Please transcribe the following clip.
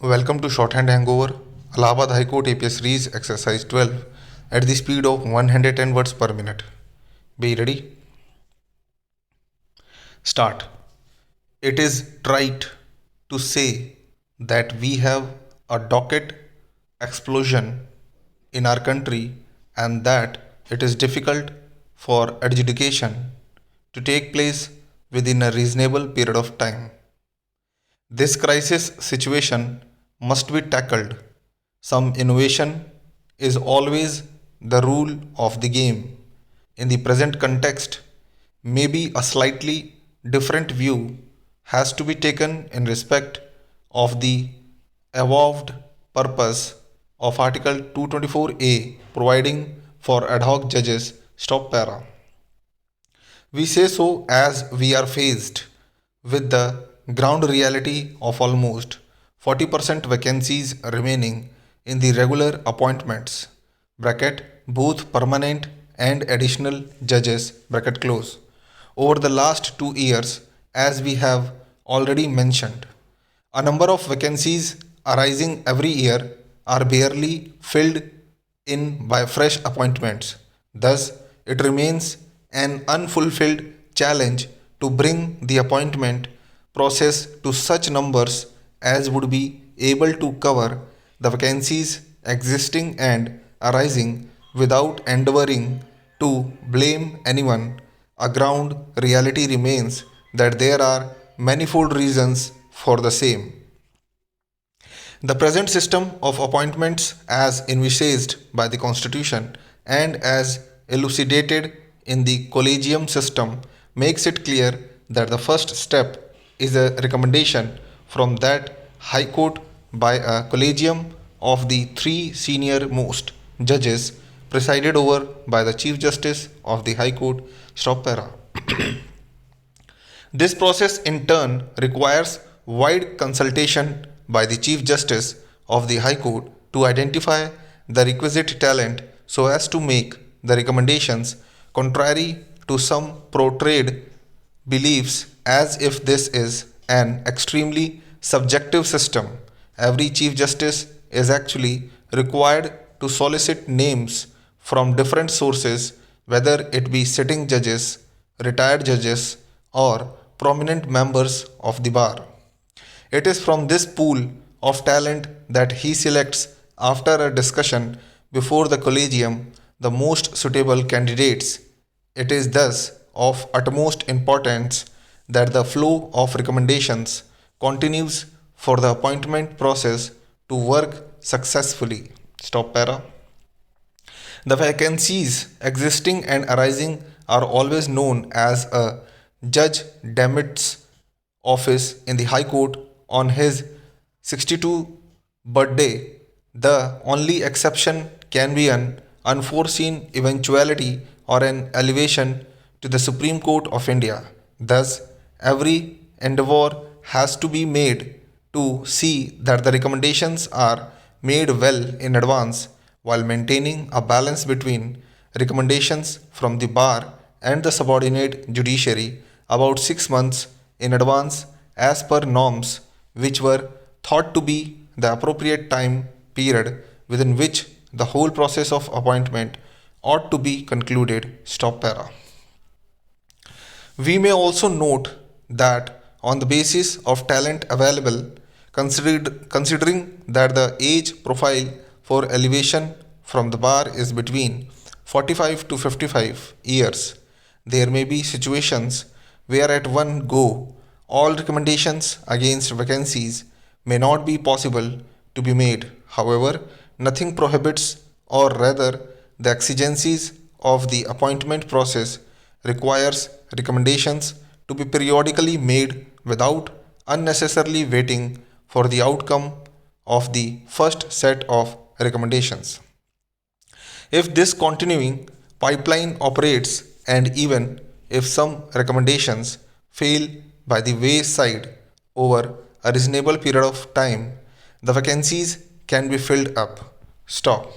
Welcome to Shorthand Hangover, Allahabad High Court APS Series Exercise 12 at the speed of 110 words per minute. Be ready? Start. It is trite to say that we have a docket explosion in our country and that it is difficult for adjudication to take place within a reasonable period of time. This crisis situation must be tackled. Some innovation is always the rule of the game. In the present context, maybe a slightly different view has to be taken in respect of the evolved purpose of Article 224A providing for ad hoc judges. Stop para. We say so as we are faced with the ground reality of almost 40% vacancies remaining in the regular appointments bracket both permanent and additional judges bracket close over the last 2 years, as we have already mentioned. A number of vacancies arising every year are barely filled in by fresh appointments. Thus, it remains an unfulfilled challenge to bring the appointment process to such numbers as would be able to cover the vacancies existing and arising without endeavoring to blame anyone. A ground reality remains that there are manifold reasons for the same. The present system of appointments, as envisaged by the Constitution and as elucidated in the collegium system, makes it clear that the first step is a recommendation from that High Court by a collegium of the three senior most judges presided over by the Chief Justice of the High Court. Stop para. This process in turn requires wide consultation by the Chief Justice of the High Court to identify the requisite talent so as to make the recommendations contrary to some portrayed beliefs, as if this is an extremely subjective system. Every Chief Justice is actually required to solicit names from different sources, whether it be sitting judges, retired judges, or prominent members of the bar. It is from this pool of talent that he selects, after a discussion before the collegium, the most suitable candidates. It is thus of utmost importance that the flow of recommendations continues for the appointment process to work successfully. Stop para. The vacancies existing and arising are always known as a Judge Damit's office in the High Court on his 62nd birthday. The only exception can be an unforeseen eventuality or an elevation to the Supreme Court of India. Thus, every endeavor has to be made to see that the recommendations are made well in advance while maintaining a balance between recommendations from the bar and the subordinate judiciary about 6 months in advance as per norms which were thought to be the appropriate time period within which the whole process of appointment ought to be concluded. Stop para. We may also note that on the basis of talent available, considering that the age profile for elevation from the bar is between 45 to 55 years, there may be situations where at one go all recommendations against vacancies may not be possible to be made. However, nothing prohibits, or rather, the exigencies of the appointment process requires recommendations to be periodically made without unnecessarily waiting for the outcome of the first set of recommendations. If this continuing pipeline operates, and even if some recommendations fail by the wayside over a reasonable period of time, the vacancies can be filled up. Stop.